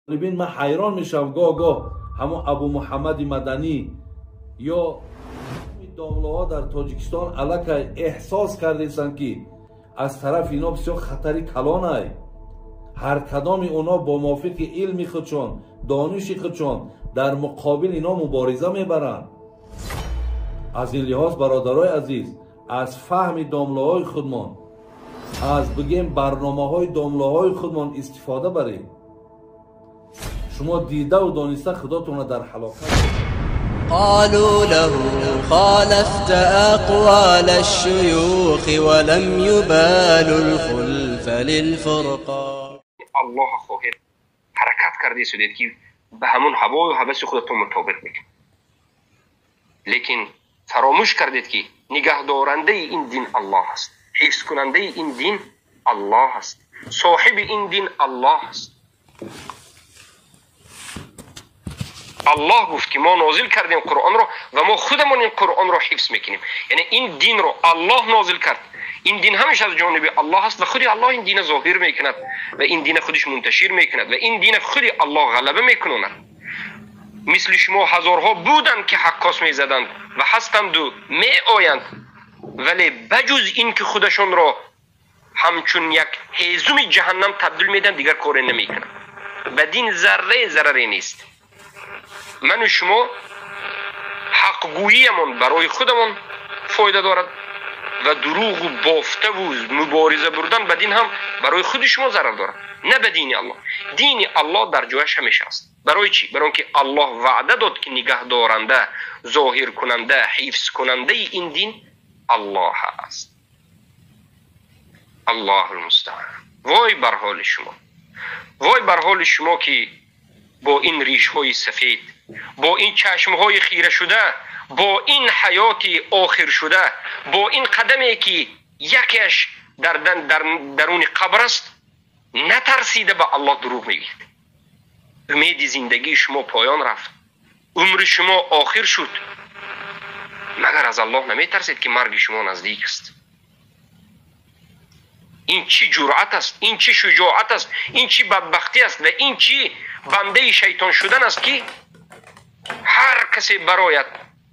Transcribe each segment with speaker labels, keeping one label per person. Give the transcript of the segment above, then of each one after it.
Speaker 1: ببین من حیران میشم گاه همون ابو محمد مدنی یا دامله ها در تاجیکستان علاقه احساس کردیستن که از طرف اینا بسیار خطری کلانه. هر کدام اونا با موافق علمی خودشون دانشی خودشون در مقابل اینا مبارزه میبرن. از این لحاظ برادرای عزیز از فهم دامله های خودمان از بگیم برنامه های دامله های خودمان استفاده برید. شما دیده و دانسته خداتون در حلاقت.
Speaker 2: قالوا له خالفت أقوال الشيوخ ولم يبال الخلف للفرقان.
Speaker 3: الله خواهد حرکت کرده شدید که به همون هوا و هوس خودتون مطابق میکنید، لیکن فراموش کردید که نگهدارنده این دین الله است، حفظ کننده این دین الله است، صاحب این دین الله است. الله گفت که ما نازل کردیم قرآن رو و ما خودمون این قرآن رو حفظ میکنیم. یعنی این دین رو الله نازل کرد، این دین همیشه از جانب الله است و خود الله این دین ظاهر میکند و این دین خودش منتشر میکند و این دین خود الله غلبه میکنند. مثل شما هزارها بودند که حقاس میزدند و هستند و میآیند، ولی بجز این که خودشون را همچون یک هیزم جهنم تبدیل میدن دیگر کار نمیکنند. به دین ذره ضرری نیست. من و شما حقگوییمون برای خودمون فایده دارد و دروغ و بافته و مبارزه بردن به دین هم برای خود شما ضرر دارد، نه به دین الله. دین الله در جایش همیشه است. برای چی؟ برای اینکه الله وعده داد که نگه دارنده، ظاهر کننده، حفظ کننده این دین الله است. الله المستعان. وای بر حال شما، وای بر حال شما که با این ریش های سفید، با این چشم های خیره شده، با این حیات آخر شده، با این قدمی که یکیش درون قبر است، نترسیده به الله دروغ میگید. امید زندگی شما پایان رفت، عمر شما آخر شد، مگر از الله نمیترسید که مرگ شما نزدیک است؟ این چی جرأت است، این چی شجاعت است، این چی بدبختی است و این چی بنده شیطان شدن است که هر کسی برایت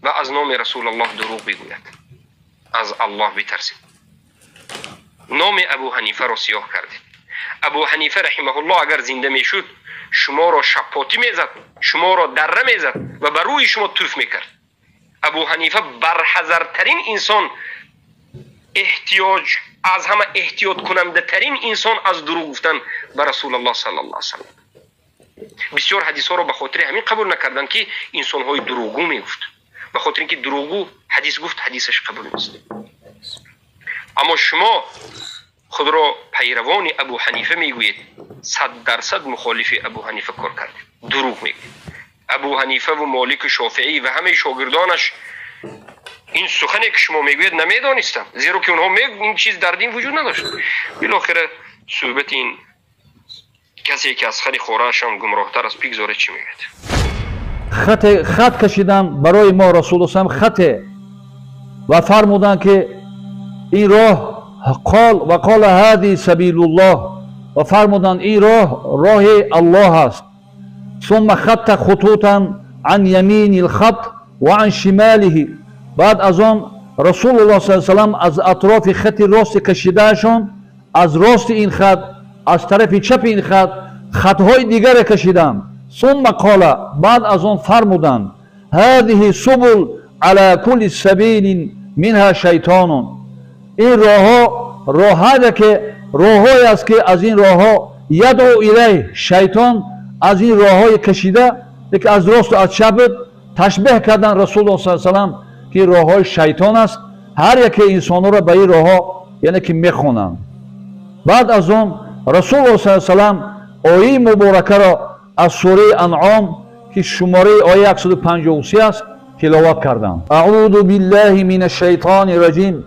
Speaker 3: و از نام رسول الله دروغ بگوید. از الله بترسید. نام ابو حنیفه را سیاه کردید. ابو حنیفه رحمه الله اگر زنده میشد شما را شپاتی میزد، شما را دره میزد و بر روی شما توف میکرد. ابو حنیفه برحذرترین انسان، از همه احتیاط کننده ترین انسان از دروغ گفتن به رسول الله صلی الله علیه وسلم. بسیار حدیث ها رو به خاطر همین قبول نکردن که انسان های دروغگو میگفت، به خاطر اینکه دروغگو حدیث گفت حدیثش قبول نیست. اما شما خود را پیروان ابو حنیفه میگویید، 100% مخالف ابو حنیفه کار کردید، دروغ میگویید. ابو حنیفه و مالک شافعی و همه شاگردانش این سخنی که شما میگوید نمیدانستند، زیرا که اونها این چیز در دین وجود نداشت. بالاخره صحبت این کسی که از خود خورش هم گمراهتر از بگذاره چی میگوید؟
Speaker 4: خط کشیدن برای ما رسول الله صلی الله علیه و خطه و فرمودن که این راه قال هذه سبیل الله و فرمودن این راه الله است. ثم خط خطوطا عن یمین الخط و عن شماله. بعد از آن رسول الله صلی الله علیه و سلم از اطراف خط راست کشیدهشون، از راست این خط، از طرف چپ این خطهای دیگر کشیدن. ثم قال، بعد از آن فرمودند هذه سبل على كل سبیل منها شیطان. این راههایی است که از این راهها یدعو الیه، شیطان از این راههای کشیده که از راست و از چپ تشبیه کردن رسول الله صلی الله علیه و سلم که راههای شیطان است. هر یک انسان را به این راهها یعنی که میخونند. بعد از آن رسول الله صلی الله علیه و سلم آیه مبارکه را از سوره انعام که شماره آیه 153 است تلاوت کردند. اعوذ بالله من الشیطان الرجیم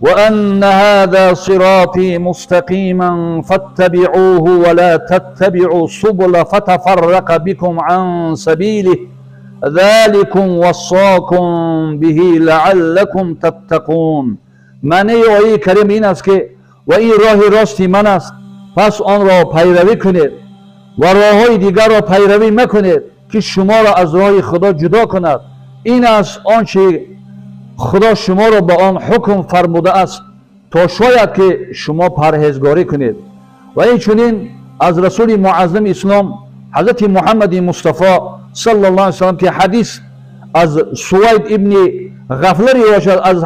Speaker 4: و ان هذا صراطی مستقیما فاتبعوه ولا تتبعوا السبل فتفرق بكم عن سبیله ذلكم وصاكم به لعلكم تتقون. معنی آیه کریم این است که و این راه راستی من است، پس آن را پیروی کنید و راههای دیگر را پیروی مکنید که شما را از راه خدا جدا کند. این است آنچه خدا شما را به آن حکم فرموده است تا شاید که شما پرهیزگاری کنید. و این چنین از رسول معظم اسلام حضرت محمد مصطفی صلی الله علیه وسلم که حدیث از سوید ابن غفله روایت از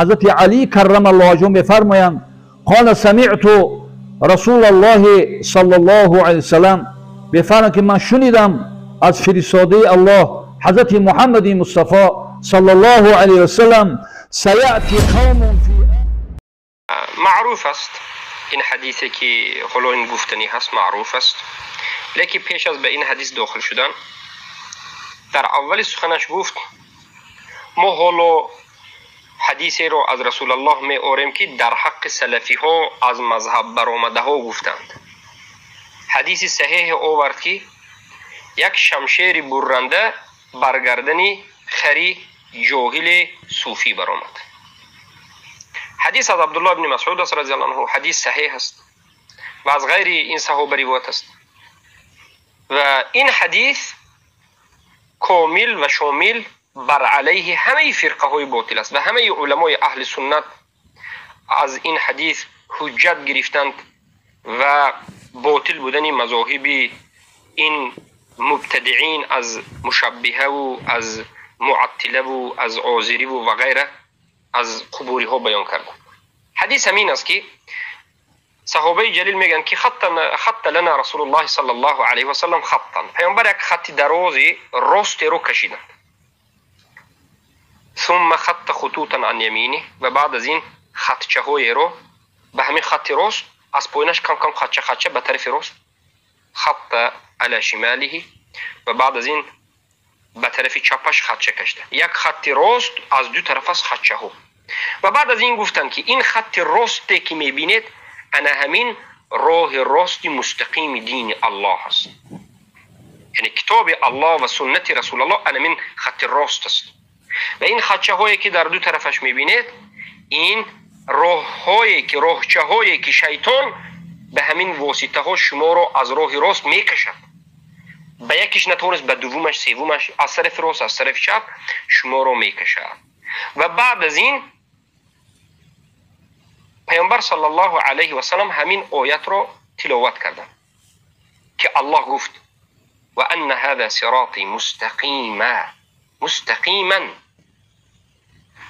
Speaker 4: حضرت علی کرم الله وجهه میفرمایند قال سمعت رسول الله صلی الله علیه وسلم میفرمایند که من شنیدم از فرستاده الله حضرت محمد مصطفی صلی الله علیه وسلم سیأتی قوم فی
Speaker 3: معروف است این حدیثی که حالا این گفتنی هست معروف است، لیکن پیش از به این حدیث داخل شدن در اول سخنش گفت ما حالا حدیثی رو از رسول الله می آوریم که در حق سلفی ها از مذهب برآمده ها گفتند. حدیث صحیح آورد که یک شمشیر برنده برگردنی خری جاهل صوفی برآمد. حدیث از عبدالله بن مسعود رضی الله عنه حدیث صحیح است و از غیر این صحابه روایت است و این حدیث کامل و شامل بر علیه همه فرقه های باطل است و همه علمای اهل سنت از این حدیث حجت گرفتند و باطل بودن مذاهب این مبتدعین از مشبهه و از معطله و از عازری و غیره از قبوری ها بیان کردند. حدیث همین است که صحابه جلیل میگن که خط لنا رسول الله صلی الله علیه و سلم خطا، پیامبر یک خط درازی راست رو کشیدند. ثم خط خطوطا عن یمینه و بعد از این خطچه های رو به همین خط راست از پایینش کم کم خطچه به طرف راست خط علی شماله و بعد از این به طرف چپش خطچه کشیده، یک خط راست از دو طرف از خطچه ها و بعد از این گفتن که این خط راستی که میبینید انا همین راه راست مستقیم دین الله هست، یعنی کتاب الله و سنت رسول الله انا من خط راست است و این خطچه هایی که در دو طرفش میبینید این راهچه هایی که شیطان به همین واسطه ها شما رو از راه راست میکشد، به یکیش نتونست به دومش سومش از طرف راست از طرف چپ شما رو میکشد. و بعد از این پیامبر صلی الله علیه و سلم همین آیت رو تلاوت کردن که الله گفت و ان هذا صراطی مستقیما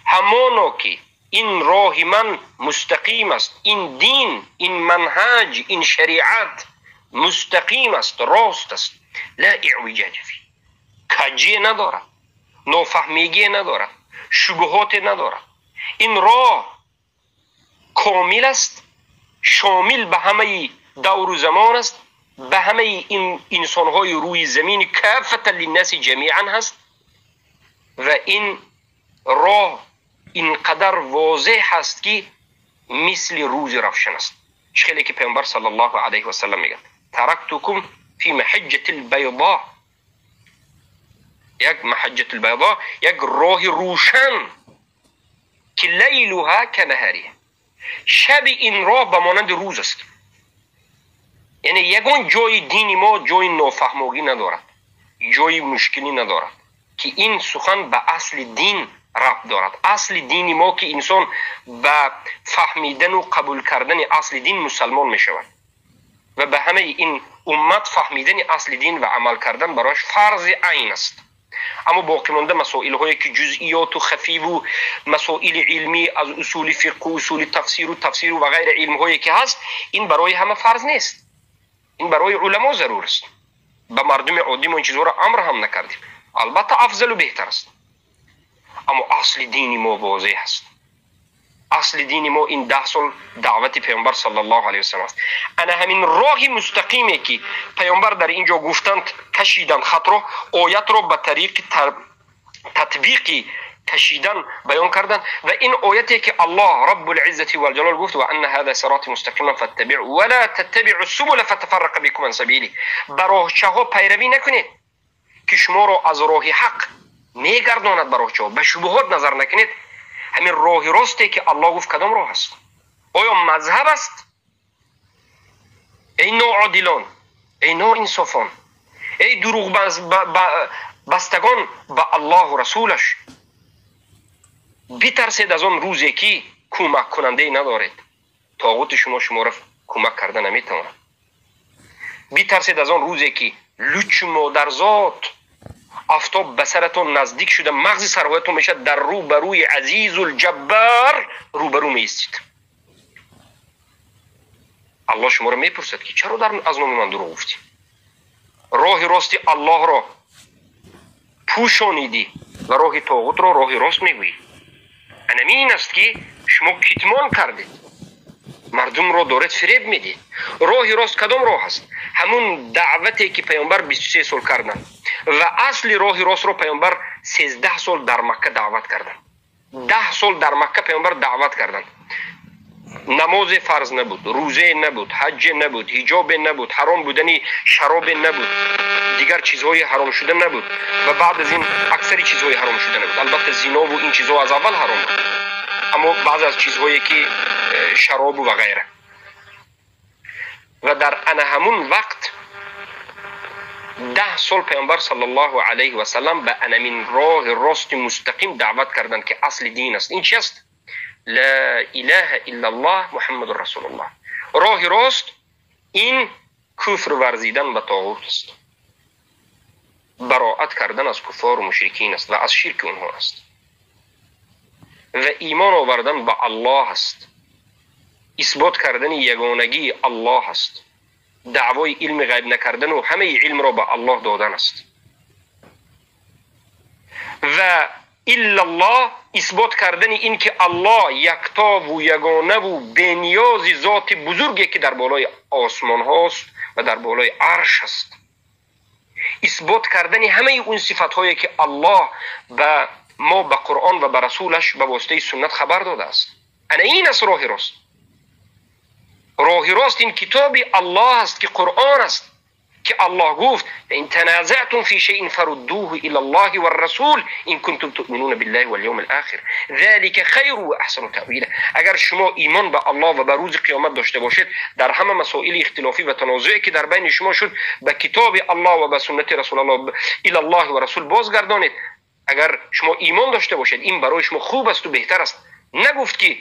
Speaker 3: همانا که این راه من مستقیم است، این دین، این منهج، این شریعت مستقیم است، راست است، لا اعوجاج فی، کجی ندارد، نافهمیگی ندارد، شبهات ندارد، این راه کامل است، شامل به همه دور و زمان است، به همه این انسانهای روی زمین کافتا للناس جمیعا هست و این راه اینقدر واضح هست که مثل روز روشن است. خیلی که پیامبر صلی الله علیه و سلم میگه ترکتکم فی محجة البیضاء، یک محجة البیضاء یک راه روشن که لیلها کنهاریه، شب این راه به مانند روز است، یعنی یگان جای دین ما جای نافهمگی ندارد، جای مشکلی ندارد که این سخن به اصل دین ربط دارد. اصل دین ما که انسان به فهمیدن و قبول کردن اصل دین مسلمان می شود و به همه این امت فهمیدن اصل دین و عمل کردن برایش فرض عین است. اما باقی مانده مسائل هایی که جزئیات و خفی و مسائل علمی از اصول فقه و اصول تفسیر و غیر علم هایی که هست این برای همه فرض نیست، این برای علما ضرور است. به مردم عادی ما این چیزها را امر هم نکردیم، البته افضل و بهتر است، اما اصل دین ما واضح است. اصل دین ما این 10 سال دعوت پیامبر صلی الله علیه و سلم است. انا همین راه مستقیمی که پیامبر در اینجا گفتند کشیدن خط رو، آیت رو به طریق تطبیقی کشیدن بیان کردن و این آیتی که الله رب العزة والجلال گفت و ان هذا صراط مستقیما فاتبعوا ولا تتبعوا السبل فتفرق بكم عن سبیله، راهچه ها پیروی نکنید که شما رو از راه حق میگرداند، به راهچه ها به شبهات نظر نکنید. همین راه راستی که الله گفت کدام راه است؟ آیا مذهب است؟ این نوعادلان ای ناانصافان، ای دروغ بستگان به الله و رسولش، بترسید از آن روزی که کمک کننده ندارید. طاغوت شما را کمک کرده نمیتواند. بترسید از آن روزی که لوچ مادرزاد آفتاب به سرتون نزدیک شده، مغز سرهایتون میشه در روبروی عزیز الجبار روبرو میستید. الله شما را میپرسد که چرا از نام من دروغ گفتی؟ راه راستی الله را پوشانیدی و راه طاغوت را راه راست میگویی. این است که شما کتمان کردید، مردم را دارید فریب میدید. راه راست کدام راه است؟ همون دعوتی که پیامبر 23 سال کردن و اصل راه راست را پیامبر 13 سال در مکه دعوت کردن. 10 سال در مکه پیامبر دعوت کردن. نماز فرض نبود، روزه نبود، حج نبود، حجاب نبود، حرام بودنی شراب نبود، دیگر چیزهای حرام شده نبود و بعد از این اکثری چیزهای حرام شده نبود. البته زنا و این چیزها از اول حرام بود، اما بعض از چیزهایی که شراب و غیره. و در همون وقت 10 سال پیامبر صلی الله علیه و سلم به انمین راه راست مستقیم دعوت کردند که اصل دین است. این چی است؟ لا اله الا الله محمد رسول الله. راه راست این کفر ورزیدن به طاغوت است، براءت کردن از کفار و مشرکین است و از شرک اونها است و ایمان آوردن به الله است، اثبات کردن یگانگی الله است، دعوای علم غیب نکردن و همه علم را به الله دادن است. و الا الله اثبات کردن این که الله یکتا و یگانه و بی‌نیاز ذات بزرگی که در بالای آسمان هاست و در بالای عرش است. اثبات کردن همه اون صفات هایی که الله به ما به قرآن و به رسولش به واسطه سنت خبر داده است. این است راه راست. راه راست این کتاب الله است که قرآن است که الله گفت ان تنازعتم فی شیء فردوه الی الله والرسول ان کنتم تؤمنون بالله والیوم الاخر ذلك خیر و احسن تأویلا. اگر شما ایمان به الله و به روز قیامت داشته باشید، در همه مسائل اختلافی و تنازعی که در بین شما شد به کتاب الله و به سنت رسول الله الی الله و رسول بازگردانید. اگر شما ایمان داشته باشید این برای شما خوب است و بهتر است. نگفت که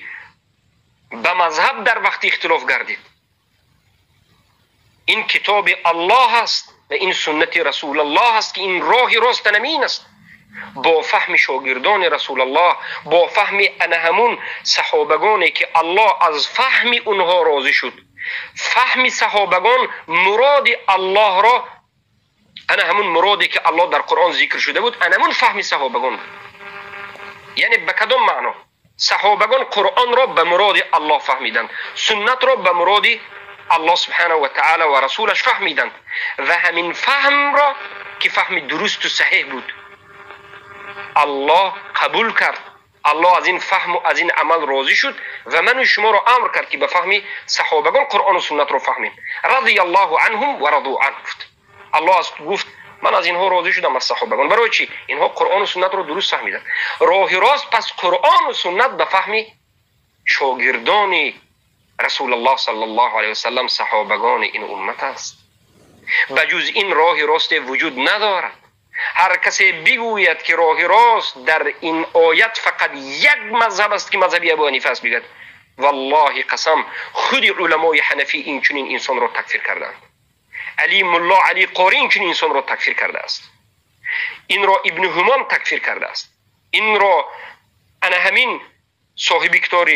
Speaker 3: به مذهب در وقت اختلاف گردید. این کتاب الله است و این سنت رسول الله است که این راه راست نمین است. با فهم شاگردان رسول الله، با فهم همون صحابگانی که الله از فهم اونها راضی شد. فهم صحابگان مراد الله را، همون مرادی که الله در قرآن ذکر شده بود، همون فهم صحابگان بود. یعنی به کدام معنا؟ صحابگان قرآن را به مراد الله فهمیدند، سنت را به مراد الله سبحانه و تعالی و رسولش فهمیدند و همین فهم را که فهم درست و صحیح بود الله قبول کرد. الله از این فهم و از این عمل راضی شد و من و شما را امر کرد که به فهم صحابگان قرآن و سنت را فهمیم. رضی الله عنهم و رضوا عنه. الله گفت من از اینها راضی شدم از صحابگان. برای چی؟ اینها قرآن و سنت را درست فهمیدند. راه راست پس قرآن و سنت به فهم شاگردان رسول الله صلی الله علیه و سلم صحابگان این امت است. بجز این راه راست وجود ندارد. هر کسی بگوید که راه راست در این آیت فقط یک مذهب است که مذهب ابو حنیفه است، بگوید والله قسم خود علمای حنفی این چنین انسان را تکفیر کردند. علی ملا علی قاری این چنین انسان را تکفیر کرده است. این را ابن همام تکفیر کرده است. این را همین صاحب کتاب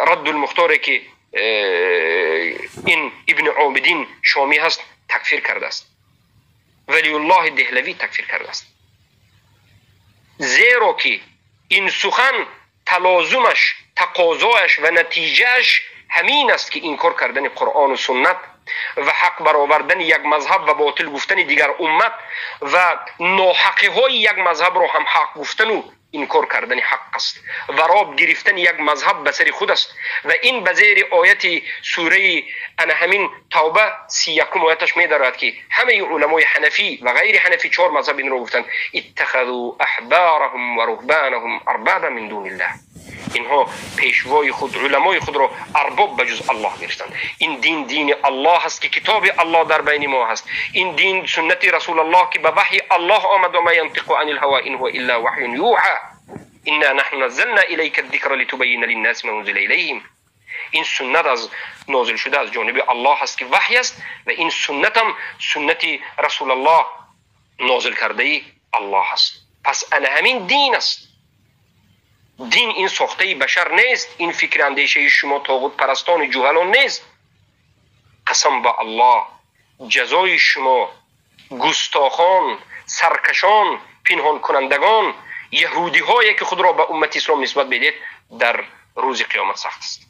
Speaker 3: رد المختار که این ابن عابدین شامی هست تکفیر کرده است. ولی الله دهلوی تکفیر کرده است. زیرا که این سخن تلازمش، تقاضایش و نتیجهش همین است که انکار کردن قرآن و سنت و حق برآوردن یک مذهب و باطل گفتن دیگر امت و ناحقی های یک مذهب را هم حق گفتن و انکار کردن حق است و راب گرفتن یک مذهب به سر خود است. و این به زیر آیت سوره همین توبه 31 آیتش می دارد که همه علمای حنفی و غیر حنفی 4 مذهب این را گفتند اتخذوا احبارهم و رهبانهم اربابا من دون الله. اینها پیشوای خود، علمای خود را ارباب بجز الله گرفتند. این دین دین الله هست که کتاب الله در بین ما هست. این دین سنت رسول الله که به وحی الله آمد و ما ینطق عن الهوا ان هو الا وحی یوحى انا نحن نزلنا الیک الذکر لتبین للناس ما انزل الیهم. این سنت از نازل شده از جانب الله هست که وحی است و این سنت هم سنت رسول الله نازل کرده الله هست. پس همین دین است. دین این ساخته بشر نیست. این فکر اندیشه شما طاغوت پرستان جهلان نیست. قسم به الله جزای شما گستاخان، سرکشان، پنهان کنندگان، یهودی هایی که خود را به امت اسلام نسبت بدید در روز قیامت سخت است.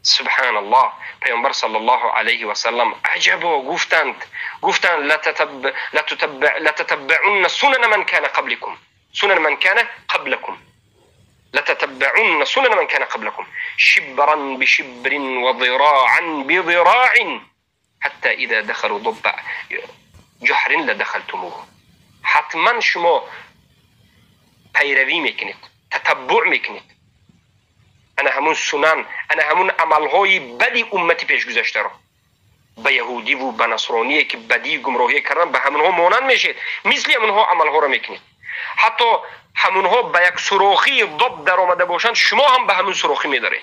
Speaker 3: سبحان الله. پیامبر صلی الله علیه و سلم عجبا گفتند لتتبعن سنن من كان قبلكم سنن من كان قبلكم لتتبعن سنن من كان قبلكم شبرا بشبر وذراعا بذراع حتى اذا دخلوا ضب جحر لدخلتموه. حتما شما پیروی میکنید، تتبع میکنید. انا همون سنن، انا همون عملهای بدی امتی پیش گذشته را به یهودی و به نصرانی که بدی گمراهی کردن به همونها مانند میشید، مثل همونها عملها را میکنید. حتی همونها به یک سوراخی ضب در آمده باشند شما هم به همون سوراخی میدارید.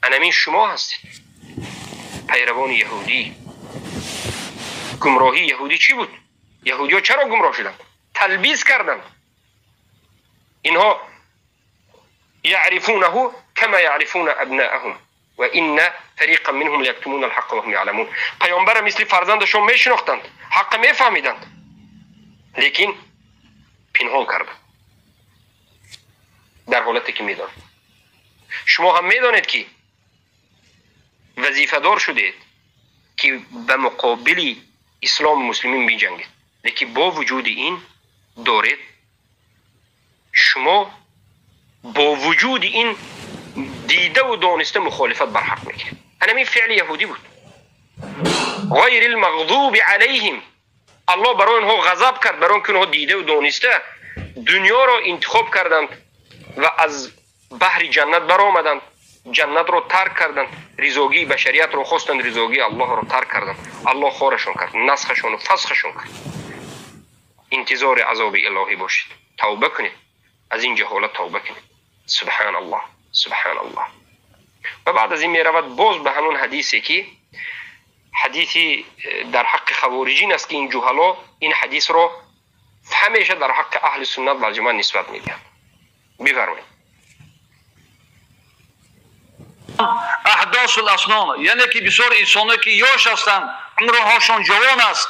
Speaker 3: انمین شما هستید پیروان یهودی. گمراهی یهودی چی بود؟ یهودی ها چرا گمراه شدند؟ تلبیس کردند. اینها یعرفونه کما یعرفون ابناءهم و این فریقا منهم لیکتمون الحق و هم یعلمون. پیامبر مثل فرزندشون میشناختند، حق میفهمیدند، لیکن پنهان کردند در حالتی که میدانند. شما هم میدانید که وظیفه دار شدید که به مقابل اسلام مسلمین بیجنگید، لیکن با وجود این دارید شما با وجود این دیده و دانسته مخالفت بر حق میکنید. همین فعل یهودی بود. غیر المغضوب علیهم. الله برای اونها غضب کرد، برای اونها دیده و دانسته دنیا را انتخاب کردند و از بحر جنت برآمدند، جنت را ترک کردند، رضاگی بشریت را خواستند، رضاگی الله را ترک کردند. الله خارشون کرد، نسخشون و فسخشون کرد. انتظار عذاب الهی باشید، توبه کنید، از این جهالت توبه کنید. سبحان الله، سبحان الله. و بعد از این می رود باز به همون حدیثی که حدیثی در حق خوارجین است که این جهلا این حدیث رو همیشه در حق اهل سنت و جماعت نسبت میدن. بفرمایید.
Speaker 4: احداث الاصنام، یعنی که بسیار انسانایی که یاش هستند، عمرهاشون جوان است،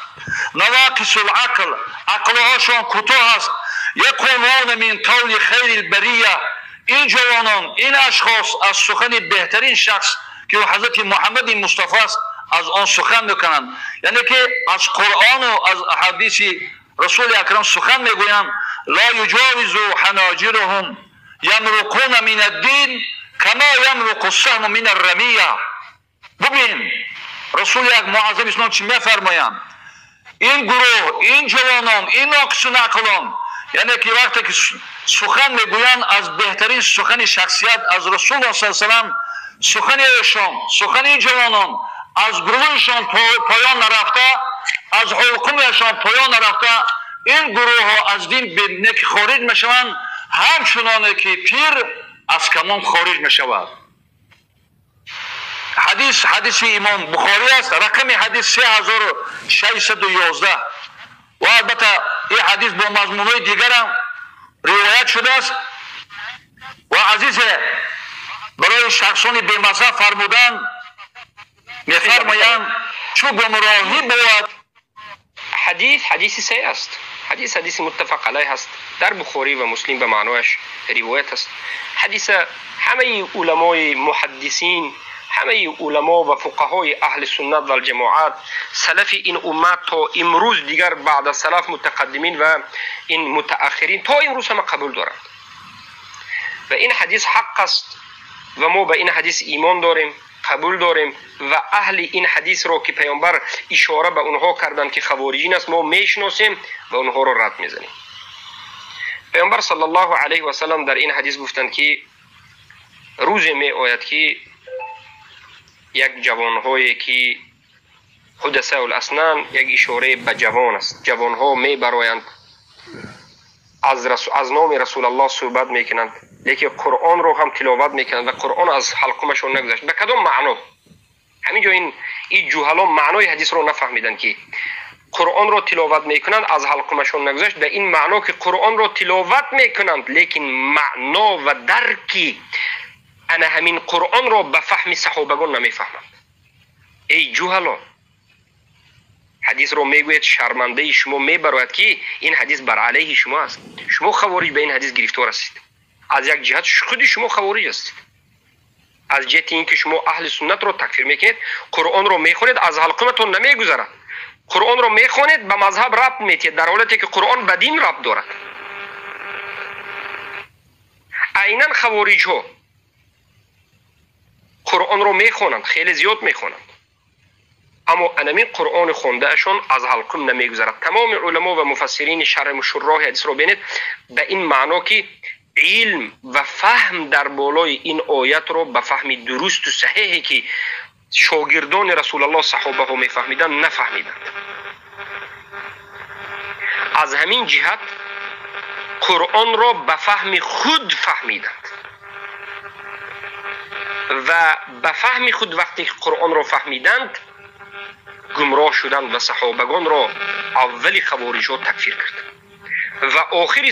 Speaker 4: نواقص العقل، عقلهاشون کوتاه است، یقولون من قول خیر البریه. این جوانان، این اشخاص از سخن بهترین شخص که حضرت محمد مصطفی است از آن سخن میکنند. یعنی که از قرآن و از حدیث رسول اکرم سخن میگویند. لا یجاوز حناجرهم یمرقون من الدین کما یمرق السهم من الرمیه. ببین رسول یک معظم اسلام چی میفرمایند؟ این گروه، این جوانان، این ناقصون عقلان، یعنی که وقتی که سخن میگویند از بهترین سخن شخصیت از رسول الله صلی الله علیه و سلم، سخن ایشان، سخن این جوانان از گروهشان پایان نرفته، از حلقومشان پایان نرفته، این گروه ها از دین بدون که خارج میشوند، همچنانه که تیر از کمان خارج میشود. حدیث امام بخاری است، رقم حدیث 3611 و البته این حدیث با مضمونهای دیگر هم روایت شده است و عزیز برای شخصان بی‌مذهب فرمودن میفرمایند چو گمراهی بود.
Speaker 3: حدیث صحیح است. حدیث متفق علیه است، در بخاری و مسلم به معنایش روایت است. حدیث همه علمای محدثین، همه علما و فقهای اهل سنت و الجماعت، سلف این امت تا امروز دیگر بعد از سلف متقدمین و این متأخرین تا امروز هم قبول دارند و این حدیث حق است و ما به این حدیث ایمان داریم، قبول داریم و اهل این حدیث را که پیامبر اشاره به اونها کردند که خوارجین است ما میشناسیم و اونها را رد میزنیم. پیامبر صلی الله علیه و سلم در این حدیث گفتند که روزی می آید که یک جوانهایی که حدثاء الاسنان یک اشاره به جوان است. جوانها می برایند از نام رسول الله صحبت میکنند، لیکن قرآن رو هم تلاوت میکنند و قرآن از حلقومشون نگذشت. به کدام معنا؟ همینجا این جهلا معنای حدیث رو نفهمیدن که قرآن رو تلاوت میکنند از حلقومشون نگذشت. به این معنا که قرآن رو تلاوت میکنند لیکن معنا و درکی انا همین قرآن رو به فهم صحابگان نمیفهمند. ای جهلا، حدیث رو میگوید شرمنده شما میبرد که این حدیث بر علیه شما است. شما خوارج به این حدیث گرفتار هستید. از یک جهت خود شما خوارج هستید، از جهت اینکه شما اهل سنت رو تکفیر میکنید. قرآن رو میخونید از حلقومتون نمیگذرد. قرآن رو میخونید به مذهب ربط میتید در حالتی که قرآن به دین ربط دارد. عیناً خوارج ها قرآن رو میخونند، خیلی زیاد میخونند، اما انمی قرآن خونده اشون از حلقوم نمیگذرد. تمام علما و مفسرین شرح و شراح حدیث رو بینید به این معنا که علم و فهم در بالای این آیت رو به فهم درست و صحیحی که شاگردان رسول الله صحابه ها میفهمیدن نفهمیدند. از همین جهت قرآن را به فهم خود فهمیدند و به فهم خود وقتی قرآن را فهمیدند گمراه شدند و صحابگان را اولی خوارج ها تکفیر کرد و آخری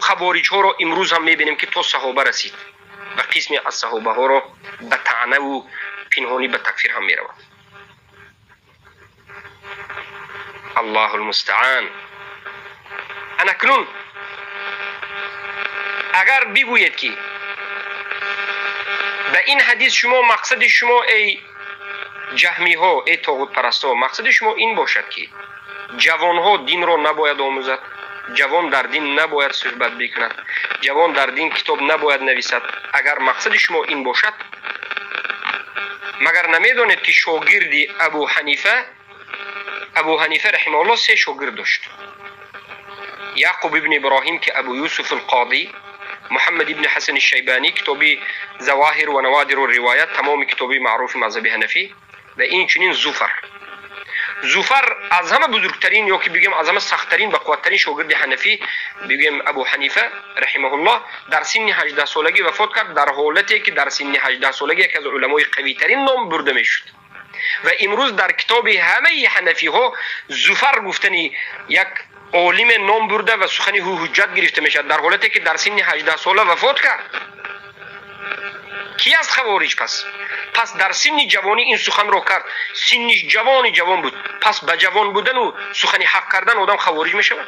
Speaker 3: خوارج ها را امروز هم میبینیم که تا صحابه رسید و قسمی از صحابه ها را به طعنه و پنهانی به تکفیر هم میروند. الله المستعان. انکنون اگر بگوید که به این حدیث شما مقصد شما ای جهمی ها، ای طاغوت پرست ها، مقصد شما این باشد که جوان ها دین را نباید آموزد، جوان در دین نباید صحبت بکند، جوان در دین کتاب نباید نویسد، اگر مقصد شما این باشد، مگر نمیدانید که شاگردی ابو حنیفه رحمه الله 3 شاگرد داشت. یعقوب ابن ابراهیم که ابو یوسف القاضی، محمد ابن حسن الشیبانی کتابی ظواهر و نوادر و روایت، تمام کتابی معروف مذهب حنفی، و این چنین زفر از همه بزرگترین یا که بگیم از همه سختترین و قوتترین شاگرد حنفی بگیم ابو حنیفه رحمه الله در سن 18 سالگی وفات کرد، در حالتی که در سن 18 سالگی یک از علمای قوی ترین نام برده میشد و امروز در کتاب همه حنفی ها زفر گفتنی یک عالم نام برده و سخنی حجت گرفته میشد در حالتی که در سن 18 ساله وفات کرد. کی از خوارج پس در سن جوانی این سخن رو کرد، سنش جوان بود، پس به جوان بودن و سخن حق کردن آدم خوارج می شود.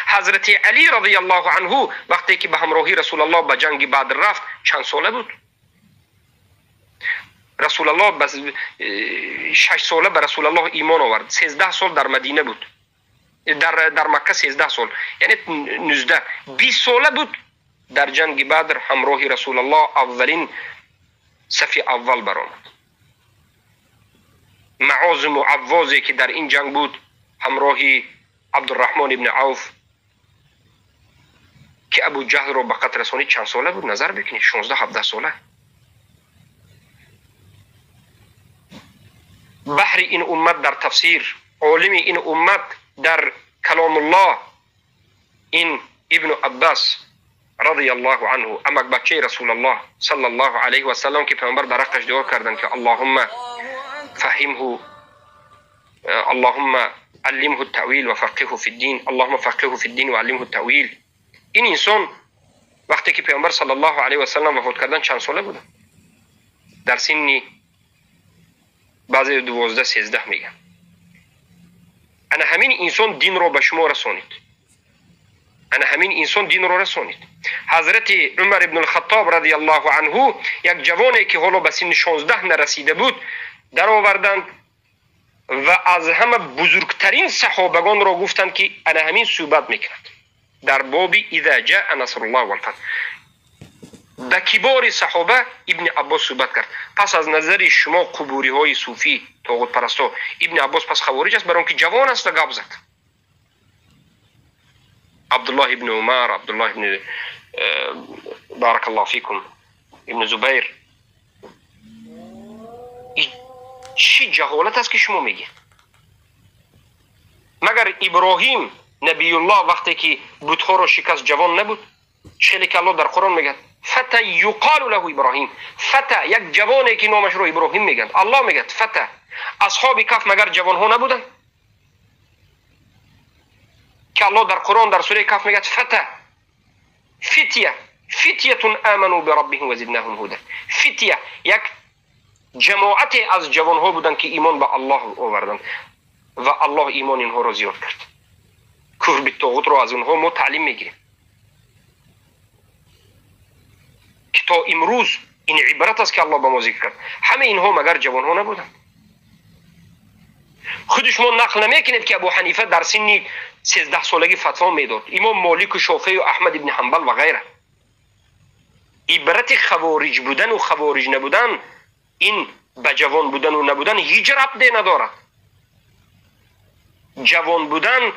Speaker 3: حضرت علی رضی الله عنه وقتی که به همراهی رسول الله به جنگ بدر رفت چند ساله بود؟ رسول الله 6 ساله به رسول الله ایمان آورد، 13 سال در مدینه بود، در مکه 13 سال، یعنی 20 ساله بود در جنگ بدر همراهی رسول الله اولین صف اول برآمد. معاذ معوذی که در این جنگ بود همراهی عبدالرحمن ابن عوف که ابو جهل رو به قتل رسانید چند ساله بود؟ نظر بکنید، 16-17 ساله. بحر این امت در تفسیر، عالم این امت در کلام الله، این ابن عباس رضی الله عنه، امک بچه رسول الله صلی الله علیه و سلم که پیامبر در حقش دعا کردن که اللهم فهمه، اللهم علمه التأویل و فقهه فی الدین، اللهم فقهه فی الدین و علمه التأویل. این انسان وقتی که پیامبر صلی الله علیه و سلم وفات کردن چند ساله بودن؟ در سن بعضی 12-13 میگن. انا همین انسان دین رو به شما رسانید، حضرت عمر ابن الخطاب رضی الله عنه یک جوانی که حالا به سن 16 نرسیده بود در آوردند و از همه بزرگترین صحابگان را گفتند که انا همین صحبت میکند در باب اذا جاء نصر الله والفتح. به کبار صحابه ابن عباس صحبت کرد. پس از نظر شما قبوری های صوفی طاغوت پرستا ابن عباس پس خوارج است برای که جوان است و گپ زد؟ عبدالله ابن عمر، عبدالله ابن بارک الله فیکم ابن زبیر. چی جهالت است که شما میگید؟ مگر ابراهیم نبی الله وقتی که بت‌ها رو شکست جوان نبود؟ چلی که الله در قرآن میگه فتا یقال له ابراهیم، فتا یک جوانی که نامش رو ابراهیم میگن. الله میگه فتا. اصحاب کهف مگر جوان ها نبودن که الله در قرآن در سوره کهف میگه فتا فتیه فتیه آمنوا بربهم و زدناهم هدی. فتیه یک جماعت از جوان ها بودن که ایمان به الله آوردن و الله ایمان اینها رو زیاد کرد. کفر به طاغوت رو از اونها ما تعلیم میگیریم که تا امروز این عبرت است که الله به ما ذکر کرد. همه اینها مگر جوان ها نبودن؟ خود شما نقل نمیکنید که ابو حنیفه در سن 13 سالگی فتوا میداد، امام مالک و شافعی و احمد ابن حنبل و غیره. عبرت خوارج بودن و خوارج نبودن این به جوان بودن و نبودن هیچ ربطی ندارد. جوان بودن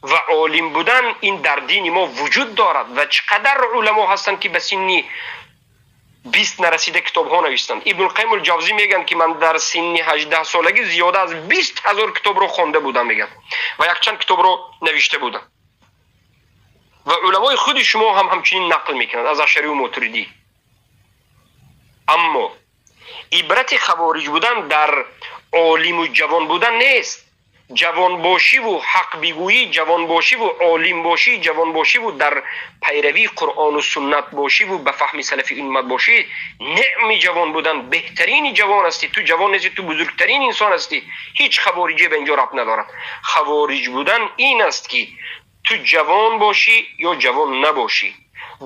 Speaker 3: و عالم بودن این در دین ما وجود دارد و چقدر علما هستند که به سن 20 نرسیده کتاب ها نوشتند. ابن القیم الجوزی میگن که من در سن 18 سالگی زیاده از 20,000 کتاب رو خونده بودم میگن و یک چند کتاب رو نوشته بودم. و علمای خود شما هم همچنین نقل میکنند از اشعری و ماتریدی. اما عبرت خوارج بودن در عالم و جوان بودن نیست. جوان باشی و حق بگویی، جوان باشی و عالم باشی، جوان باشی و در پیروی قرآن و سنت باشی و به فهم سلف امت باشی، نعم جوان بودن. بهترین جوان هستی، تو جوان نیستی، تو بزرگترین انسان هستی. هیچ خوارجی به اینجا ربط ندارد. خوارج بودن این است که تو جوان باشی یا جوان نباشی،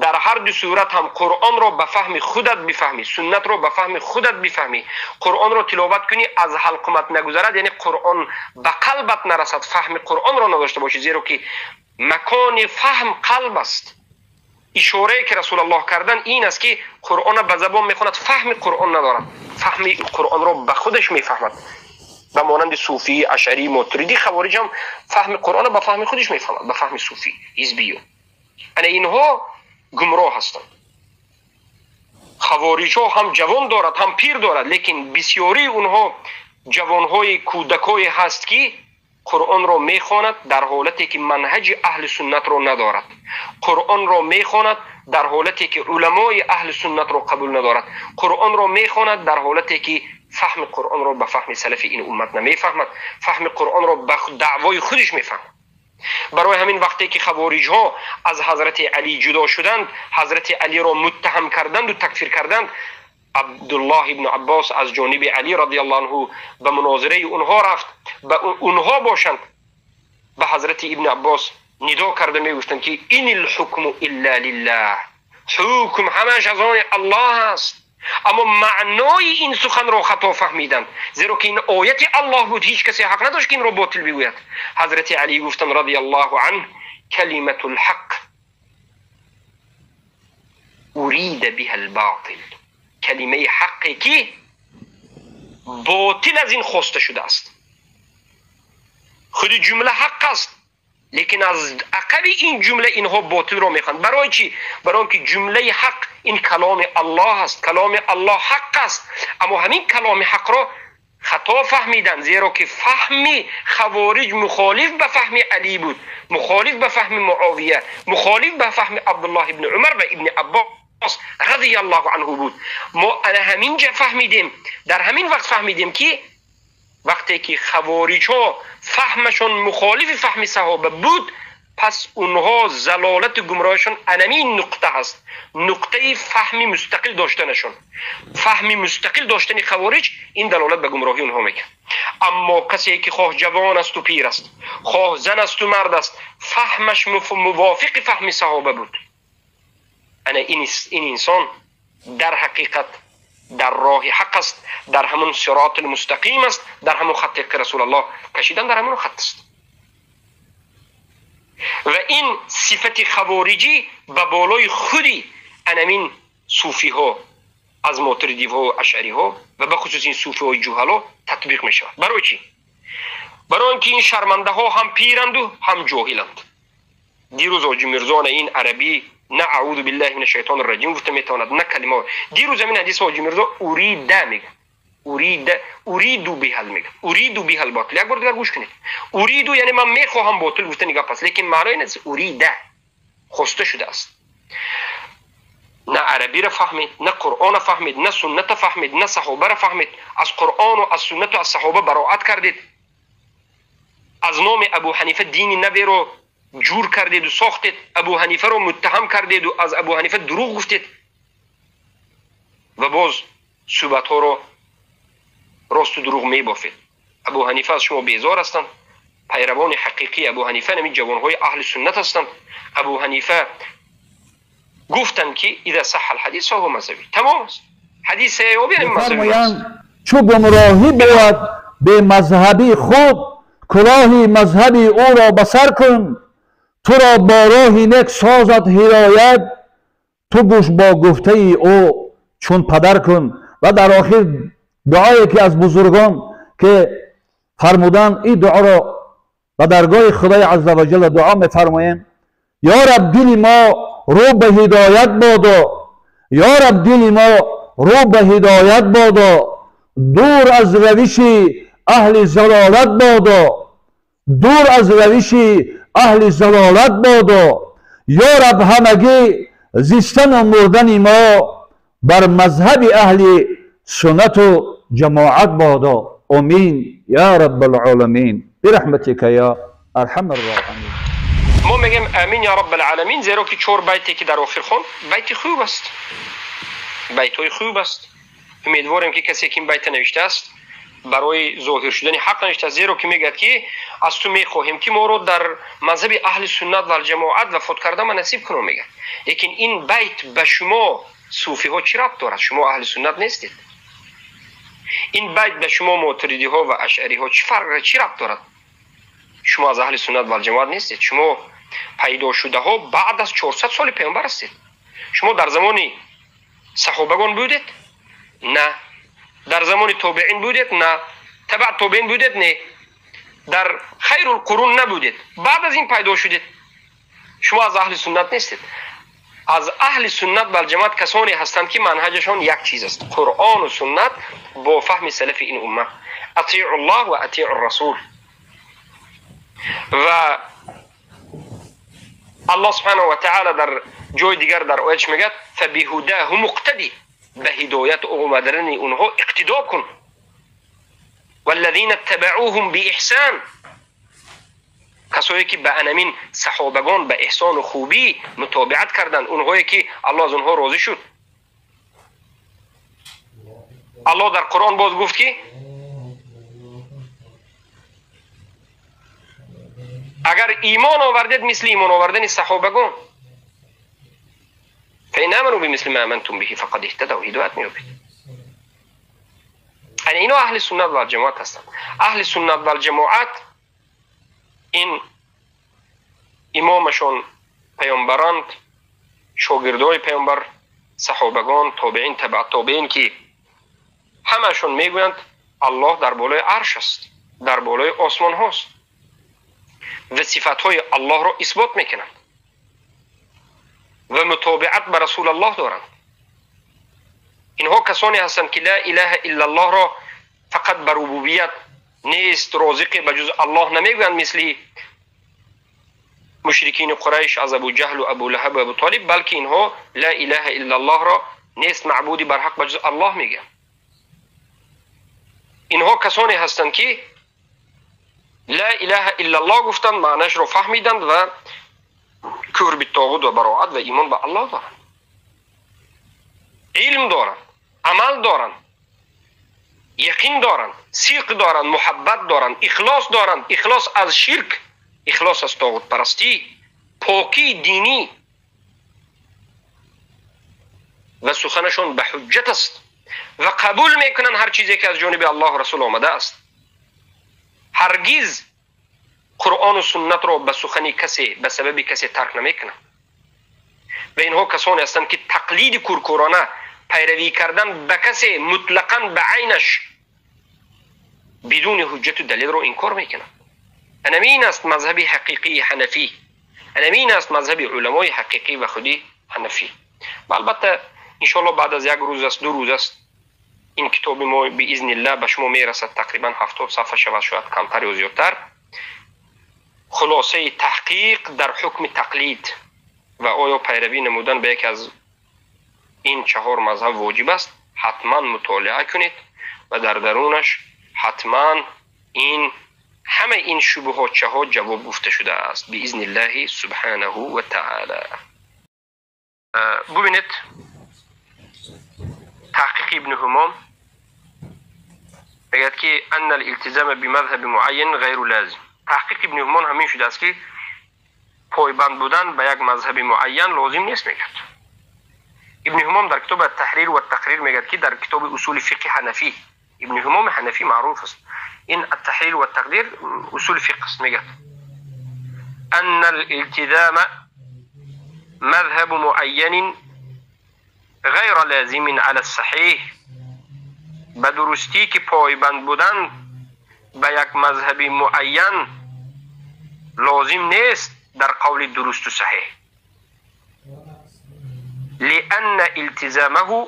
Speaker 3: در هر دو صورت هم قرآن را به فهم خودت بفهمی، سنت را به فهم خودت بفهمی. قرآن را تلاوت کنی از حلقمت نگذرد، یعنی قرآن به قلبت نرسد، فهم قرآن را نداشته باشی، زیرا که مکان فهم قلب است. اشاره که رسول الله کردن این است که قرآن به زبان میخواند، فهم قرآن ندارد، فهم قرآن را به خودش میفهمد. به مانند صوفی، اشعری، ماتریدی، خوارج هم فهم قرآن به فهم خودش میفهمد، به فهم صوفی، حزبی. یعنی اینها گمراه هستند. خوارج ها هم جوان دارد هم پیر دارد، لیکن بسیاری اونها جوانهای کودکای هست که قرآن را میخواند در حالتی که منهج اهل سنت را ندارد، قرآن را میخواند در حالتی که علمای اهل سنت را قبول ندارد، قرآن را میخواند در حالتی که فهم قرآن را به فهم سلف این امت نمیفهمد، فهم قرآن را به دعوای خودش میفهمد. برای همین وقتی که خوارج ها از حضرت علی جدا شدند، حضرت علی را متهم کردند و تکفیر کردند، عبدالله ابن عباس از جانب علی رضی الله عنه به مناظره اونها رفت، به اونها باشند به حضرت ابن عباس ندا کرده میگوشتند که این الحکم الا لله، حکم همش از آن الله است. اما معنای این سخن را خطا فهمیدند، زیرا که این آیت الله بود، هیچ کسی حق نداشت که این را باطل بگوید. حضرت علی گفتند رضی الله عنه کلمت الحق ارید بها الباطل، کلمه حقی که باطل از این خواسته شده است. خود جمله حق است، لیکن از عقب این جمله اینها باطل رو میخوان. برای چی؟ برای اینکه جمله حق این کلام الله است، کلام الله حق است، اما همین کلام حق را خطا فهمیدن، زیرا که فهم خوارج مخالف به فهم علی بود، مخالف به فهم معاویه، مخالف به فهم عبدالله ابن عمر و ابن عباس رضی الله عنه بود. ما همین جا فهمیدیم، در همین وقت فهمیدیم که وقتی که خوارج ها فهمشون مخالف فهم صحابه بود، پس اونها زلالت گمراهشون انمی نقطه هست، نقطه فهم مستقل داشتنشون. فهم مستقل داشتن خوارج این دلالت به گمراهی اونها میکنه. اما کسی که خواه جوان است و پیر است، خواه زن است و مرد است، فهمش موافق فهم صحابه بود، این انسان در حقیقت در راه حق است، در همون صراط المستقیم است، در همون خطی که رسول الله کشیدن در همون خط است. و این صفت خوارجی به بالای خودی انمین صوفی ها از ماتریدی ها و اشعری ها و به خصوص این صوفی های جهلا تطبیق می شود. برای چی؟ برای اینکه این شرمنده ها هم پیرند و هم جاهلند. دیروز حاجی میرزا این عربی نه اعوذ بالله من الشیطان الرجیم گفته میتواند، نه کلمه. دیروز همین حدیث حاجی میرزا اریده میگه، اریدو بهل میگه، اریدو بهل باطل. یک بار دیگر گوش کنید. اریدو یعنی من میخواهم باطل گفته نگاه پس، لیکن معنای نیست اریده خواسته شده است. نه عربی را فهمید، نه قرآن را فهمید، نه سنت را فهمید، نه صحابه را فهمید. از قرآن و از سنت و از صحابه براءت کردید. از نام ابو حنیفه دین نبی رو جور کردید و ساختید. ابو حنیفه رو متهم کردید و از ابو حنیفه دروغ گفتید و باز صحبت ها رو راست و دروغ می بافید. ابو حنیفه از شما بیزار هستند. پیروان حقیقی ابو حنیفه نمی جوانهای اهل سنت هستند. ابو حنیفه گفتن که اذا صح الحدیث فهو مذهبی. تمام است. حدیث او بیان مذهبی است.
Speaker 4: چو گمراهی بود به مذهبی خود، کلاهی مذهبی او را بسر کن. تو را با راهی نک سازد هدایت، تو گوش با گفته ای او چون پدر کن. و در آخر دعایی که از بزرگان که فرمودن، این دعا را و درگاه خدای عز و جل دعا می‌فرماییم: یا رب دل ما رو به هدایت بادا، یا رب دل ما رو به هدایت بادا، دور از روش اهل ضلالت بادا، دور از روش اهل ضلالت بادا. یا رب همگی زیستن و مردن ما بر مذهب اهل سنت و جماعت بادا. آمین یا رب العالمین برحمتک یا ارحم الراحمین.
Speaker 3: ما میگیم امین یا رب العالمین، زیرا که 4 بیتی که در آخر خوند بیت خوب است، بیت‌های خوب است. امیدواریم که کسی که این بیت نوشته است برای ظاهر شدن حق نوشته است، زیرا که میگه که از تو میخواهیم که ما رو در مذهب اهل سنت و جماعت وفات کرده ما نصیب کنیم. میگه لیکن این بیت به شما صوفی ها چی ربط دارد؟ شما اهل سنت نیستید. این بیت به شما معترضی ها و اشعری ها چی ربط دارد؟ شما از اهل سنت و جماعت نیستید. شما پیدا شده ها بعد از 400 سال پیامبر هستید. شما در زمان صحابگان بودید؟ نه. در زمان تابعین بودید؟ نه. تبع تابعین بودید؟ نه. در خیر القرون نبودید. بعد از این پیدا شدید. شما از اهل سنت نیستید. از اهل سنت و جماعت کسانی هستند که منهجشان یک چیز است: قرآن و سنت با فهم سلف این امه. اطیع الله و اطیع الرسول. و الله سبحانه و تعالی در جای دیگر در آیش میگه فبهداه مقتدی، به هدایت اومدن اونها اقتدا کن. والذین اتبعوهم باحسان، کسایی که به انمین صحابگان به احسان و خوبی متابعت کردند، اونهایی که الله از اونها راضی شد. الله در قرآن باز گفت که اگر ایمان آوردید مثل ایمان آوردن صحابگان، فإن آمنوا بمثل ما آمنتم به فقد اهتدوا، هدایت می‌یابید. یعنی اینا اهل سنت و جماعت هستند. اهل سنت و جماعت این امامشون پیامبران، شاگردای پیامبر، صحابگان، تابعین، تبع تابعین که همشون میگویند الله در بالای عرش است، در بالای آسمان هاست و صفاتهای الله را اثبات میکنند و متابعت به رسول الله دارند. اینها کسانی هستند که لا اله الا الله را فقط به ربوبیت نیست رازق بجز الله نمیگویند مثل مشرکین قریش از ابو جهل و ابو لهب و ابو طالب، بلکه اینها لا اله الا الله را نیست معبودی بر حق بجز الله میگه. اینها کسانی هستند که لا اله الا الله گفتند، معنیش را فهمیدند و کفر بالطاغوت و براءت و ایمان به الله دارند. علم دارند، عمل دارند، یقین دارند، صدق دارند، محبت دارند، اخلاص دارند. اخلاص از شرک، اخلاص از طاغوت پرستی، پاکی دینی و سخنشون به حجت است و قبول میکنن هر چیزی که از جانب الله و رسول آمده است. هرگز قرآن و سنت را به سخن کسی به سبب کسی ترک نمیکنن. و اینها کسانی هستند که تقلید کورکورانه، پیروی کردن به کسی مطلقاً به عینش بدون حجت و دلیل رو انکار میکنن. این است مذهب حقیقی حنفی. همین است مذهب علمای حقیقی و خودی حنفی. البته انشالله بعد از یک روز است 2 روز است این کتاب ما به اذن الله به شما میرسد، تقریبا 70 صفحه شود، شاید کمتر یا زیادتر. خلاصه تحقیق در حکم تقلید و آیا پیروی نمودن به یک از این 4 مذهب واجب است، حتما مطالعه کنید و در درونش حتما همه این شبهات چها جواب گفته شده است باذن الله سبحانه و تعالی. ببینید تحقیق ابن همام میگه که ان الالتزام بمذهب معین غیر لازم. تحقیق ابن همام همین شده است که پایبند بودن به یک مذهب معین لازم نیست. میگه ابن همام در کتاب التحریر و التقریر میگه که در کتاب اصول فقه حنفی، ابن همام حنفی معروف است، این التحریر و التقریر اصول فقه است، میگه ان الالتزام مذهب معین غیر لازم على الصحیح. به درستی که پایبند بودن به یک مذهب معین لازم نیست در قول درست و صحیح، لأن التزامه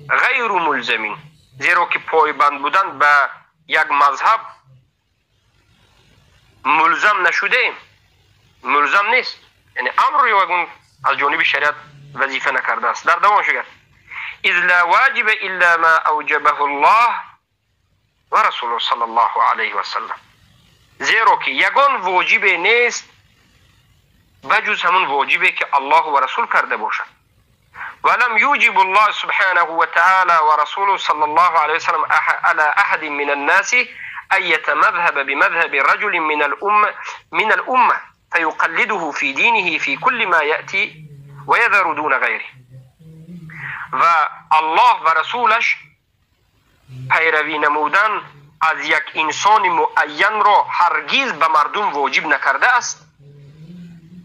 Speaker 3: غیر ملزم، زیرا که پایبند بودن به یک مذهب ملزم نشده، ملزم نیست، یعنی امر یا از جانب شریعت وظیفه نکرده است. در دوام شد اذ لا واجب الا ما اوجبه الله و رسوله صلی الله علیه و سلم، زیرا که یگان واجب نیست بجز همون واجبی که الله و رسول کرده باشد. ولم يوجب الله سبحانه وتعالى ورسوله صلى الله عليه وسلم على أحد من الناس أن يتمذهب بمذهب رجل من الأمة فيقلده في دينه في كل ما يأتي ويذر دون غيره. و الله و رسولش پیروی نمودن از یک انسان معین را هرگز به مردم واجب نکرده است.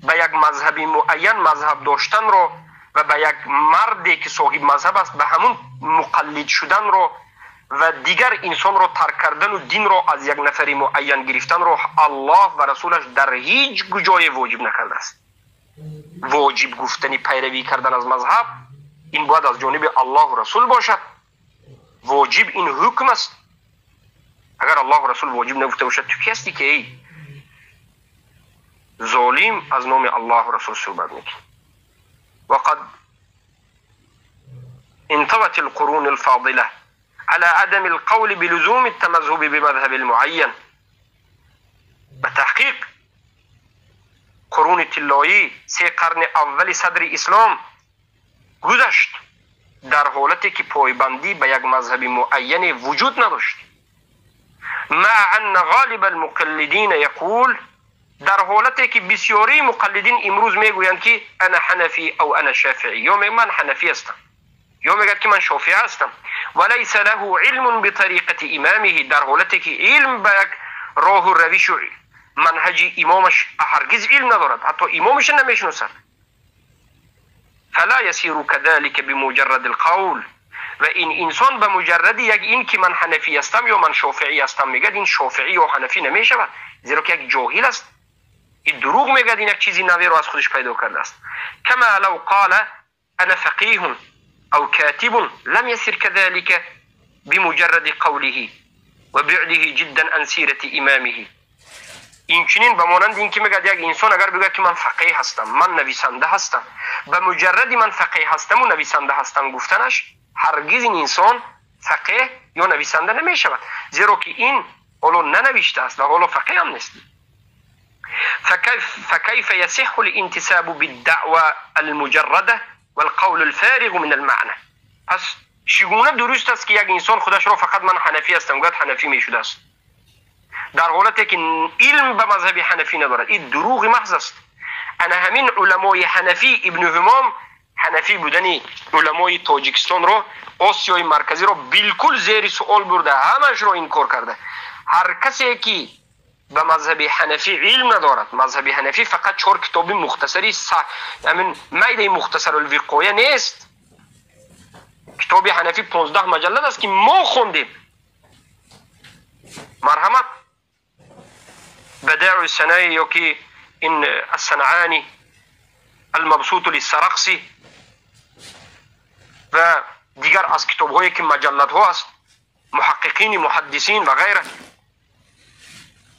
Speaker 3: به یک مذهب معین مذهب داشتن را و به یک مردی که صاحب مذهب است به همون مقلد شدن را و دیگر انسان را ترک کردن و دین را از یک نفر معین گرفتن را الله و رسولش در هیچ جای واجب نکرده است. واجب گفتنی پیروی کردن از مذهب این باید از جانب الله و رسول باشد. واجب این حکم است. اگر الله و رسول واجب نگفته باشد تو کی هستی که ای ظالم از نام الله و رسول صحبت میکنی؟ وقد انطوت القرون الفاضلة على عدم القول بلزوم التمذهب بمذهب المعين. بتحقیق قرون طلایی 3 قرن اول صدر اسلام گذشت در حالتی که پایبندی به یک مذهب معین وجود نداشت. مع ان غالب المقلدین یقول، در حالتی که بسیاری مقلدین امروز میگویند که انا حنفی او انا شافعی، یا من حنفی هستم یا میگه که من شافعی هستم، وليس له علم بطریقه امامه، در حالتی که علم به یک راه و روش و منهج امامش هرگز علم ندارد، حتی امامش نمیشناسد. فلا يسير كذلك بمجرد القول، و این انسان به مجرد یک این که من حنفی هستم یا من شافعی هستم میگه این شافعی یا حنفی نمیشود، زیرا که یک جاهل است. این دروغ میگه، این یک چیزی نوی رو از خودش پیدا کرده است. كما لو قال انا فقيه او كاتب لم يسر كذلك بمجرد قوله وبعده جدا عن سيرة امامه. این چنین به مانند این که میگه یک انسان اگر بگه که من فقیه هستم، من نویسنده هستم، به مجردی من فقیه هستم و نویسنده هستم گفتنش هرگز این انسان فقیه یا نویسنده نمیشود، زیرا که این حالا ننوشته است و حالا فقیه هم نیست. فكيف يصح الانتساب بالدعوة المجردة والقول الفارغ من المعنى؟ پس چگونه درست است که یک انسان خودش را فقط من حنفی هستم گفت حنفی میشده است، در حالتی که علم به مذهب حنفی ندارد؟ این دروغ محض است. انا همین علمای حنفی ابن همام حنفی بودنی علمای تاجیکستان را، آسیای مرکزی را بالکل زیر سوال برده، همش را انکار کرده. هر کسی که به مذهب حنفی علم ندارد، مذهب حنفی فقط 4 کتاب مختصری همین میده مختصر الوقایه نیست، کتاب حنفی 15 مجلد است که ما خوندیم. مرحمت بدع السنه یا که این الصنعانی، المبسوط للسرخسی و دیگر از کتاب هایی که مجلد ها است، محققین محدثین و غیره.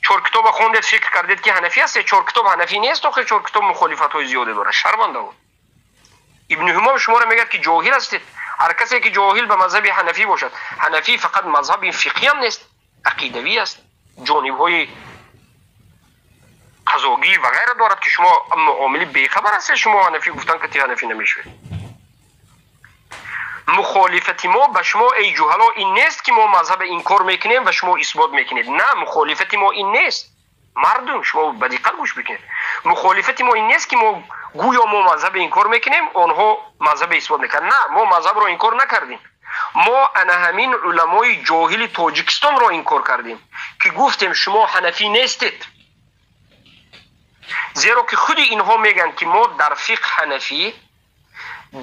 Speaker 3: چور کتاب خوندید فکر کردید که حنفی است؟ چور کتاب حنفی نیست، آخه چور کتاب مخالفت های زیاده داره. شرمنده بود. ابن همام شما را میگه که جاهل هستید. هر کسی که جاهل به مذهب حنفی باشد، حنفی فقط مذهب فقهی هم نیست، عقیدوی است، جانب های قضاگی و غیره دارد که شما معاملی بیخبر هستید. شما حنفی گفتن که تی حنفی نمیشه. مخالفت ما به شما ای جهلا این نیست که ما مذهب این کار میکنیم و شما اثبات میکنید. نه، مخالفت ما این نیست. مردم شما به دقت گوش بکنید. مخالفت ما این نیست که ما گویا ما مذهب این کار میکنیم، آنها مذهب اثبات میکنن. نه، ما مذهب رو این کار نکردیم. ما انا همین علمای جاهل تاجیکستان رو این کار کردیم که گفتیم شما حنفی نیستید، زیرا که خود اینها میگن که ما در فقه حنفی،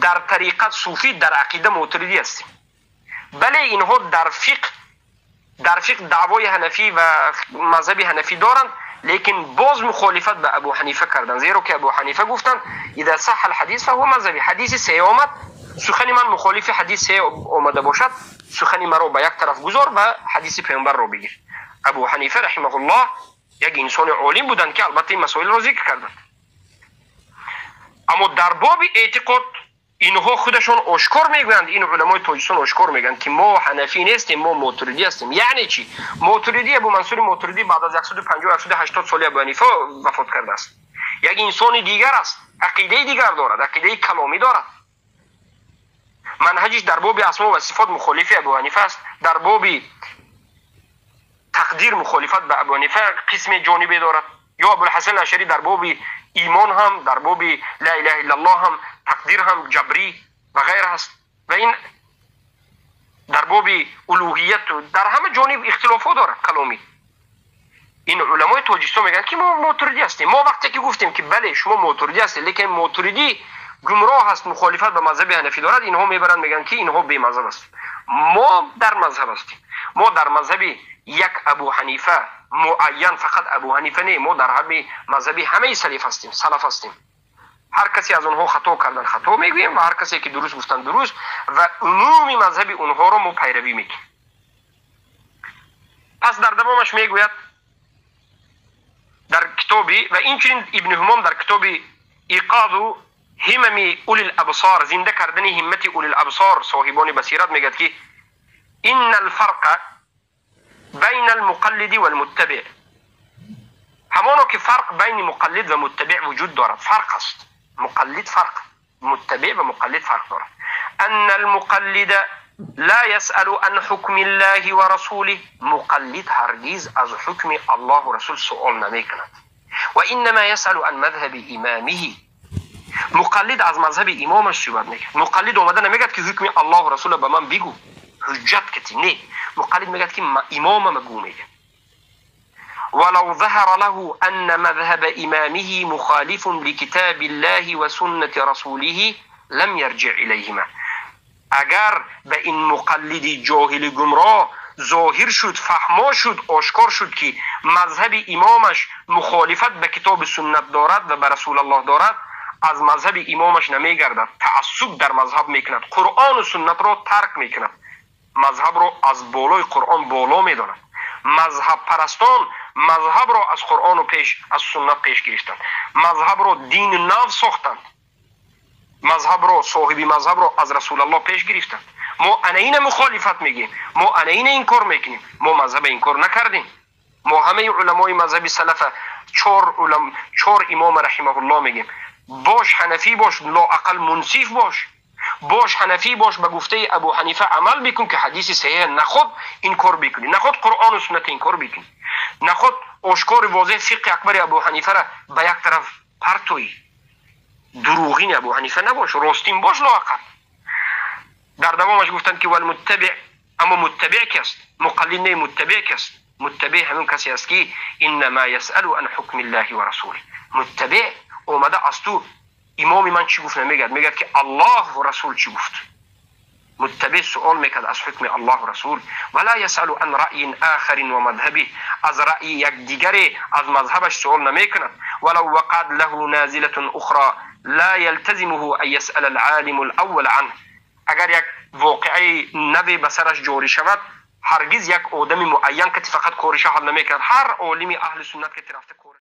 Speaker 3: در طریقت صوفی، در عقیده معترضی هستیم. بله اینها در فقه دعوای حنفی و مذهب حنفی دارند، لیکن باز مخالفت به ابو حنیفه کردن، زیرا که ابو حنیفه گفتن اذا صح الحدیث فهو مذهبی. حدیث صحیح آمد، سخن من مخالف حدیث صحیح آمده باشد، سخن مرا به یک طرف گذار و حدیث پیامبر رو بگیر. ابو حنیفه رحمه الله یک انسان عالم بودند که البته این مسائل رو ذکر کردند. اما در باب اعتقاد اینها خودشون آشکار میگویند، این علمای تاجیکستان آشکار میگن که ما حنفی نیستیم، ما ماتریدی هستیم. یعنی چی؟ ماتریدی، ابو منصور ماتریدی بعد از 150-180 سال ابو حنیفه وفات کرده است. یک انسان دیگر است، عقیده دیگر دارد، عقیده کلامی دارد. منهجش در باب اسماء و صفات مخالف ابو حنیفه است، در باب تقدیر مخالفت به ابو حنیفه قسم جانبی دارد. یا ابوالحسن اشعری در باب ایمان هم، در باب لا اله الا الله هم، تقدیر هم جبری و غیره است. و این در باب الوهیت در همه جانب اختلافات دارد کلامی. این علمای تاجیکستان میگن که ما ماتریدی هستیم. ما وقتی که گفتیم که بله شما ماتریدی هستید، لیکن ماتریدی گمراه هست، مخالفت به مذهب حنفی دارد، اینها میبرن میگن که اینها بی مذهب است. ما در مذهب هستیم. ما در مذهب یک ابو حنیفه معین، فقط ابو حنیفه نه، ما در همه مذهبی همه سلف هستیم. هر کسی از اونها خطا کردن خطا میگوییم و هر کسی که درست گفتن درست، و عمومی مذهبی اونها رو ما پیروی میکنیم. پس در دوامش میگوید در کتابی، و اینچنین ابن همام در کتاب ایقاظ همم اولی الابصار، زنده کردن همت اولی الابصار، صاحبان بصیرت، میگد که ان الفرق بین المقلد و المتبع، همانو که فرق بین مقلد و متبع وجود دارد. فرق است، مقلد فرق، متبع و مقلد فرق دارد. ان المقلد لا يسأل عن حكم الله و رسوله، مقلد هرگز از حکم الله و رسول سؤال نمی کند. و انما يسأل عن مذهب امامه، مقلد از مذهب امامش صحبت میکرد. مقلد اومده نمیگد که حکم الله و رسول به من بگو، حجت کتی، نه، مقلد میگد که امام مگو میگه. ولو ظهر له ان مذهب امامه مخالف لكتاب الله و سنت رسوله لم يرجع الیهما، اگر به این مقلد جاهل گمراه ظاهر شد، فهما شد، آشکار شد که مذهب امامش مخالفت به کتاب سنت دارد و به رسول الله دارد، از مذهب امامش نمیگردد، تعصب در مذهب میکند، قرآن و سنت را ترک میکند، مذهب را از بالای قرآن بالا میداند. مذهب پرستان مذهب را از قرآن و از سنت پیش گرفتند، مذهب را دین نو ساختند، مذهب را، صاحب مذهب را از رسول الله پیش گرفتند. ما این مخالفت میگیم، ما این کار میکنیم، ما مذهب این کار نکردیم. ما همه علمای مذهبی سلف، چهار امام رحمه الله میگیم، باش حنفی باش، لااقل منصف باش حنفی باش، به گفته ابو حنیفه عمل بکن که حدیث صحیح، نخود این کار بکنی، نخود قرآن و سنت این کار بکنی، نخود آشکار واضح فقه اکبر ابو حنیفه را به یک طرف پرتوی. دروغین ابو حنیفه نباش، راستین باش لااقل. در دوامش گفتند که والمتبع، اما متبع کیست؟ مقلد نه، متبع کیست؟ متبع همون کسی است که انما يسأل عن حکم الله و رسوله. متبع اومده از تو امام من چی گفت نمیگد، میگد که الله و رسول چی گفت. متبع سؤال میکرد از حکم الله و رسول. ولا یسأل عن رأی آخر و مذهبی، از رأی یک دیگری از مذهبش سؤال نمیکند. ولو وقعت له نازلة اخرى لا يلتزمه ان يسأل العالم الاول عنه. اگر یک واقعه نوی به سرش جاری شود، هرگز یک آدم معین که فقط کارش حل نمیکرد، هر عالم اهل سنت که رفته